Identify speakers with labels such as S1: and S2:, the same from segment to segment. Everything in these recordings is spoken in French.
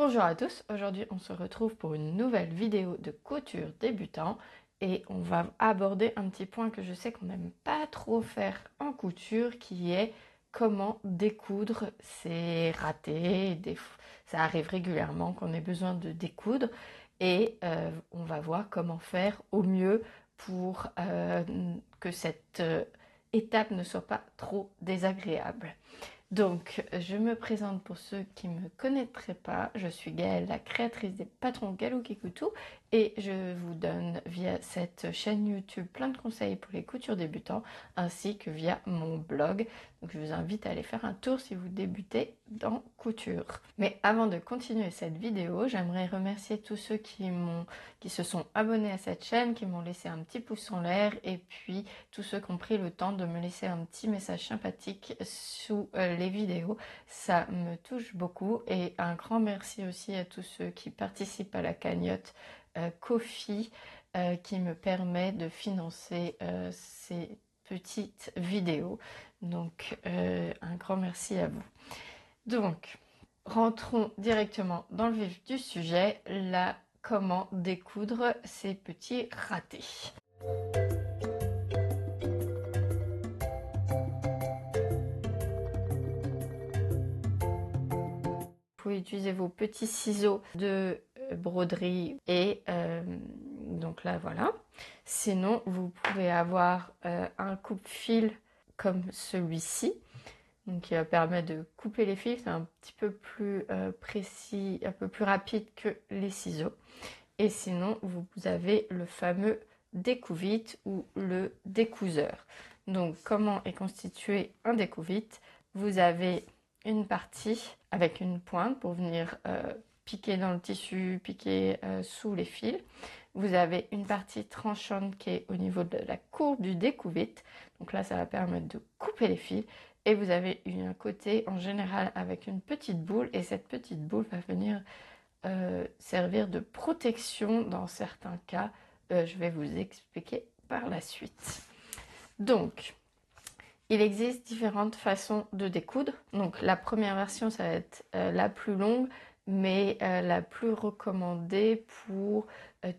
S1: Bonjour à tous, aujourd'hui on se retrouve pour une nouvelle vidéo de couture débutant et on va aborder un petit point que je sais qu'on n'aime pas trop faire en couture qui est comment découdre. C'est raté, ça arrive régulièrement qu'on ait besoin de découdre et on va voir comment faire au mieux pour que cette étape ne soit pas trop désagréable. Donc, je me présente pour ceux qui ne me connaîtraient pas. Je suis Gaëlle, la créatrice des patrons Galou Kikutu, et je vous donne via cette chaîne YouTube plein de conseils pour les coutures débutants, ainsi que via mon blog. Donc, je vous invite à aller faire un tour si vous débutez dans couture. Mais avant de continuer cette vidéo, j'aimerais remercier tous ceux qui se sont abonnés à cette chaîne, qui m'ont laissé un petit pouce en l'air, et puis tous ceux qui ont pris le temps de me laisser un petit message sympathique sous les vidéos. Ça me touche beaucoup et un grand merci aussi à tous ceux qui participent à la cagnotte Ko-fi qui me permet de financer ces petites vidéos. Donc un grand merci à vous. Donc rentrons directement dans le vif du sujet, là comment découdre ces petits ratés. Vous pouvez utiliser vos petits ciseaux de broderie et donc là voilà. Sinon vous pouvez avoir un coupe-fil comme celui-ci, donc qui va permettre de couper les fils. C'est un petit peu plus précis, un peu plus rapide que les ciseaux. Et sinon vous avez le fameux découvite ou le découseur. Donc comment est constitué un découvite? Vous avez une partie avec une pointe pour venir piquer dans le tissu, piquer sous les fils. Vous avez une partie tranchante qui est au niveau de la courbe du découvite. Donc là, ça va permettre de couper les fils. Et vous avez un côté en général avec une petite boule. Et cette petite boule va venir servir de protection dans certains cas. Je vais vous expliquer par la suite. Donc, il existe différentes façons de découdre. Donc la première version, ça va être la plus longue, mais la plus recommandée pour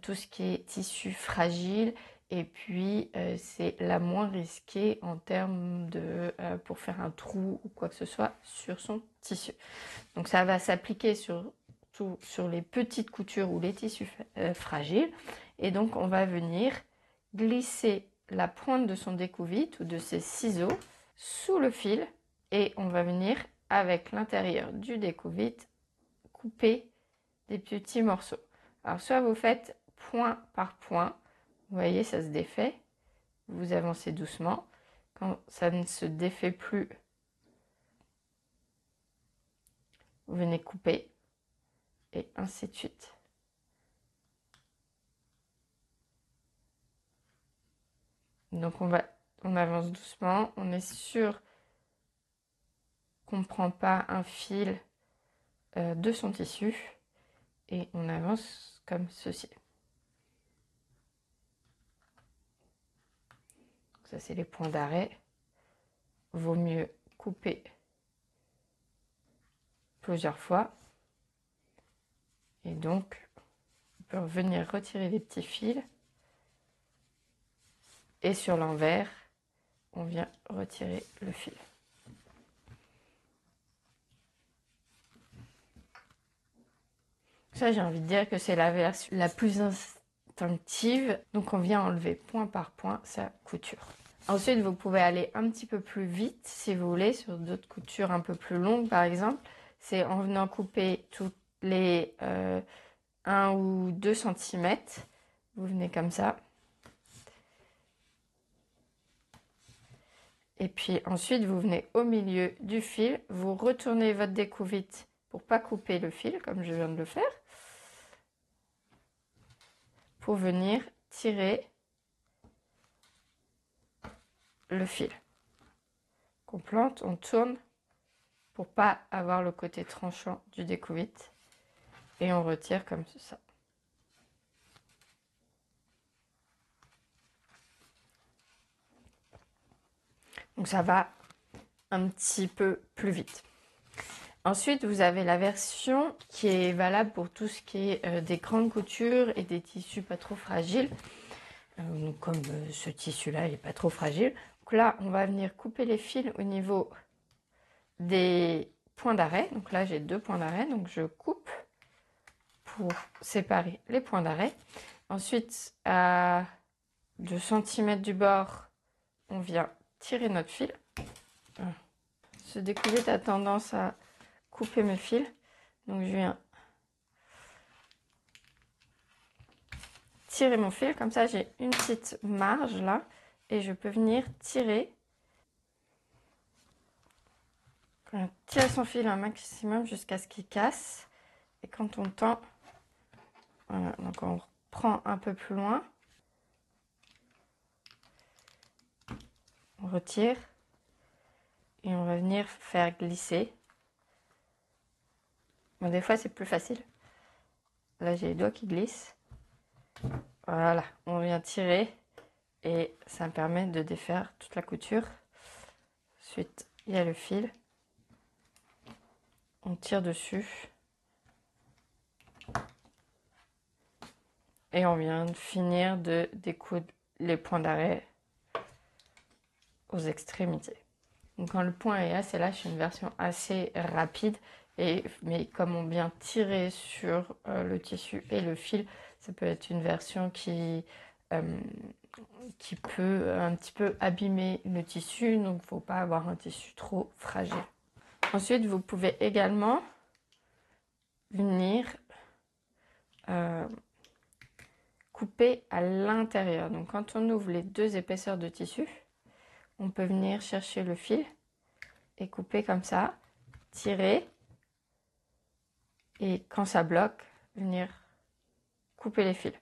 S1: tout ce qui est tissu fragile. Et puis c'est la moins risquée en termes de pour faire un trou ou quoi que ce soit sur son tissu. Donc ça va s'appliquer sur les petites coutures ou les tissus fragiles. Et donc on va venir glisser la pointe de son découvite ou de ses ciseaux sous le fil et on va venir avec l'intérieur du découvite couper des petits morceaux. Alors soit vous faites point par point, vous voyez ça se défait, vous avancez doucement, quand ça ne se défait plus, vous venez couper et ainsi de suite. Donc on avance doucement, on est sûr qu'on ne prend pas un fil de son tissu et on avance comme ceci. Ça c'est les points d'arrêt. Vaut mieux couper plusieurs fois. Et donc on peut venir retirer les petits fils. Et sur l'envers, on vient retirer le fil. Ça, j'ai envie de dire que c'est la version la plus instinctive. Donc, on vient enlever point par point sa couture. Ensuite, vous pouvez aller un petit peu plus vite, si vous voulez, sur d'autres coutures un peu plus longues, par exemple. C'est en venant couper toutes les 1 ou 2 cm. Vous venez comme ça. Et puis ensuite, vous venez au milieu du fil, vous retournez votre découvite pour pas couper le fil, comme je viens de le faire, pour venir tirer le fil. On plante, on tourne pour pas avoir le côté tranchant du découvite et on retire comme ça. Donc ça va un petit peu plus vite. Ensuite, vous avez la version qui est valable pour tout ce qui est des grandes coutures et des tissus pas trop fragiles. Donc comme ce tissu-là, il n'est pas trop fragile. Donc là, on va venir couper les fils au niveau des points d'arrêt. Donc là, j'ai 2 points d'arrêt. Donc je coupe pour séparer les points d'arrêt. Ensuite, à 2 cm du bord, on vient tirer notre fil. Ce découverte a tendance à couper mes fils. Donc je viens tirer mon fil. Comme ça, j'ai une petite marge là. Et je peux venir tirer. On tire son fil un maximum jusqu'à ce qu'il casse. Et quand on tend, voilà, donc on reprend un peu plus loin. On retire. Et on va venir faire glisser. Bon, des fois, c'est plus facile. Là, j'ai les doigts qui glissent. Voilà, on vient tirer. Et ça me permet de défaire toute la couture. Ensuite, il y a le fil. On tire dessus. Et on vient de finir de découdre les points d'arrêt aux extrémités. Donc quand le point est assez là, c'est une version assez rapide. Mais comme on vient tirer sur le tissu et le fil, ça peut être une version qui peut un petit peu abîmer le tissu. Donc il ne faut pas avoir un tissu trop fragile. Ensuite, vous pouvez également venir couper à l'intérieur. Donc quand on ouvre les 2 épaisseurs de tissu, on peut venir chercher le fil et couper comme ça, tirer, et quand ça bloque, venir couper les fils.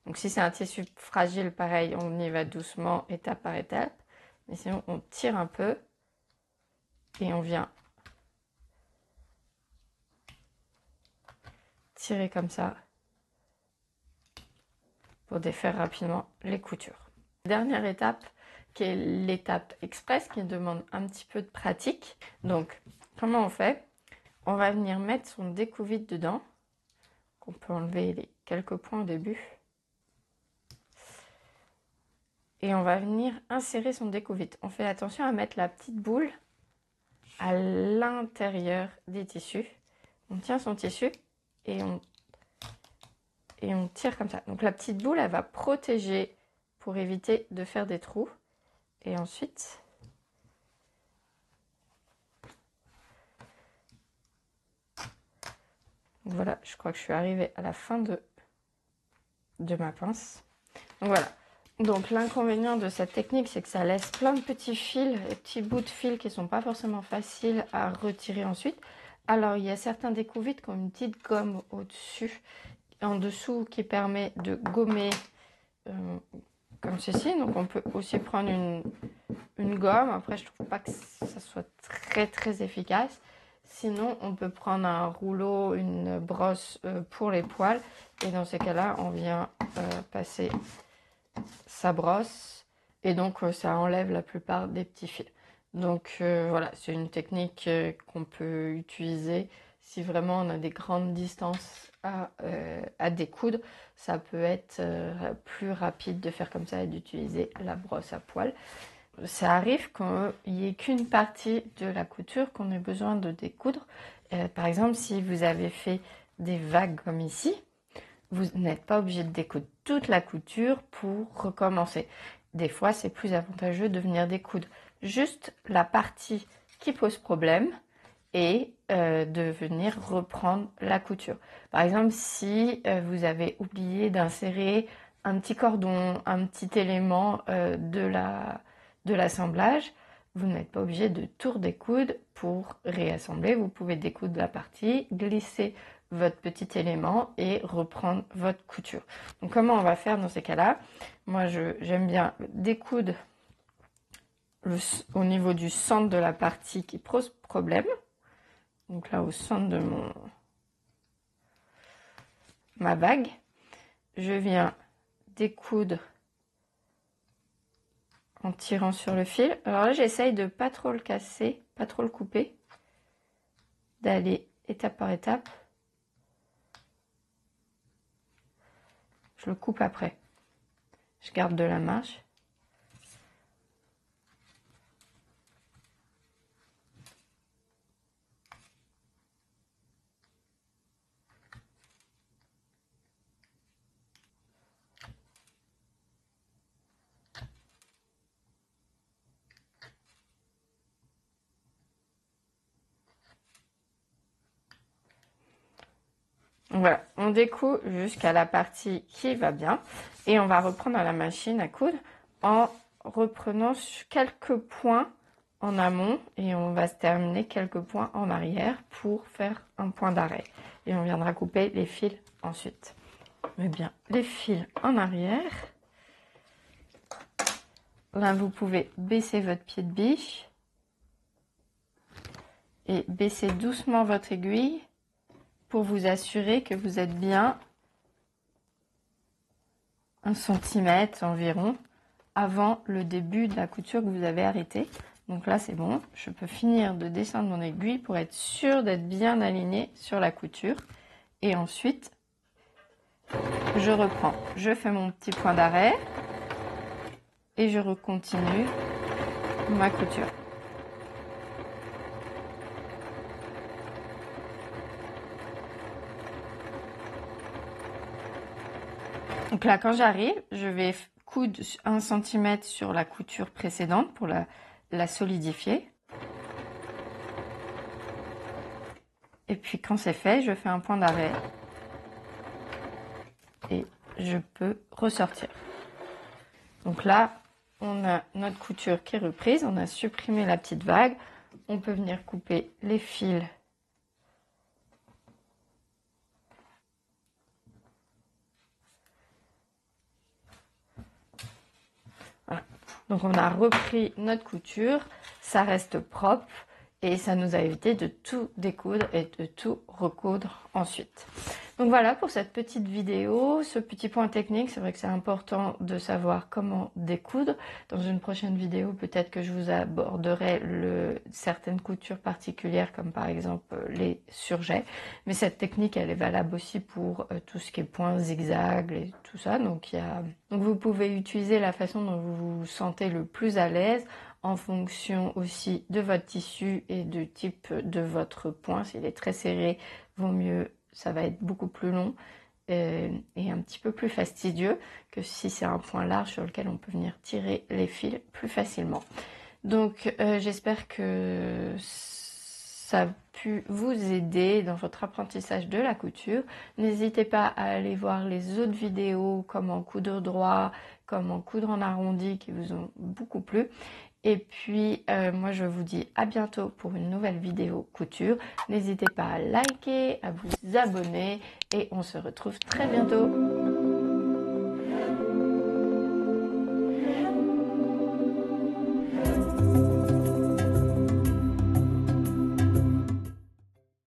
S1: Donc si c'est un tissu fragile, pareil, on y va doucement, étape par étape. Mais sinon, on tire un peu et on vient tirer comme ça pour défaire rapidement les coutures. Dernière étape, qui est l'étape express, qui demande un petit peu de pratique. Donc, comment on fait? On va venir mettre son découvite dedans. On peut enlever les quelques points au début. Et on va venir insérer son découvite. On fait attention à mettre la petite boule à l'intérieur des tissus. On tient son tissu et on tire comme ça. Donc la petite boule, elle va protéger pour éviter de faire des trous. Et ensuite, voilà, je crois que je suis arrivée à la fin de ma pince. Donc voilà. Donc l'inconvénient de cette technique, c'est que ça laisse plein de petits fils, des petits bouts de fil qui ne sont pas forcément faciles à retirer ensuite. Alors il y a certains découvites qui ont une petite gomme au-dessus, en dessous, qui permet de gommer comme ceci. Donc on peut aussi prendre une gomme. Après, je trouve pas que ça soit très très efficace. Sinon, on peut prendre un rouleau, une brosse pour les poils. Et dans ces cas-là, on vient passer sa brosse. Et donc, ça enlève la plupart des petits fils. Donc, voilà, c'est une technique qu'on peut utiliser si vraiment on a des grandes distances à découdre. Ça peut être plus rapide de faire comme ça et d'utiliser la brosse à poils. Ça arrive qu'il n'y ait qu'une partie de la couture qu'on ait besoin de découdre. Par exemple, si vous avez fait des vagues comme ici, vous n'êtes pas obligé de découdre toute la couture pour recommencer. Des fois, c'est plus avantageux de venir découdre juste la partie qui pose problème et de venir reprendre la couture. Par exemple, si vous avez oublié d'insérer un petit cordon, un petit élément de l'assemblage, vous n'êtes pas obligé de tout redécoudre pour réassembler. Vous pouvez découdre la partie, glisser votre petit élément et reprendre votre couture. Donc comment on va faire dans ces cas-là? Moi, j'aime bien découdre au niveau du centre de la partie qui pose problème. Donc là, au centre de ma bague, je viens découdre en tirant sur le fil. Alors là, j'essaye de pas trop le casser, pas trop le couper. d'aller étape par étape. Je le coupe après. Je garde de la marge. Voilà, on découd jusqu'à la partie qui va bien et on va reprendre à la machine à coudre en reprenant quelques points en amont et on va se terminer quelques points en arrière pour faire un point d'arrêt. Et on viendra couper les fils ensuite. Mais bien, les fils en arrière. Là, vous pouvez baisser votre pied de biche et baisser doucement votre aiguille pour vous assurer que vous êtes bien 1 cm environ avant le début de la couture que vous avez arrêtée. Donc là, c'est bon. Je peux finir de descendre mon aiguille pour être sûr d'être bien aligné sur la couture. Et ensuite, je reprends. Je fais mon petit point d'arrêt et je recontinue ma couture. Donc là, quand j'arrive, je vais coudre 1 cm sur la couture précédente pour la solidifier. Et puis quand c'est fait, je fais un point d'arrêt et je peux ressortir. Donc là, on a notre couture qui est reprise, on a supprimé la petite vague. On peut venir couper les fils . Voilà. Donc on a repris notre couture, ça reste propre et ça nous a évité de tout découdre et de tout recoudre ensuite. Donc voilà pour cette petite vidéo, ce petit point technique. C'est vrai que c'est important de savoir comment découdre. Dans une prochaine vidéo, peut-être que je vous aborderai certaines coutures particulières comme par exemple les surjets. Mais cette technique, elle est valable aussi pour tout ce qui est points zigzag et tout ça. Donc vous pouvez utiliser la façon dont vous vous sentez le plus à l'aise en fonction aussi de votre tissu et du type de votre point. S'il est très serré, vaut mieux, ça va être beaucoup plus long et un petit peu plus fastidieux que si c'est un point large sur lequel on peut venir tirer les fils plus facilement. Donc j'espère que ça a pu vous aider dans votre apprentissage de la couture. N'hésitez pas à aller voir les autres vidéos, comment coudre droit, comment coudre en arrondi qui vous ont beaucoup plu. Et puis, moi, je vous dis à bientôt pour une nouvelle vidéo couture. N'hésitez pas à liker, à vous abonner et on se retrouve très bientôt.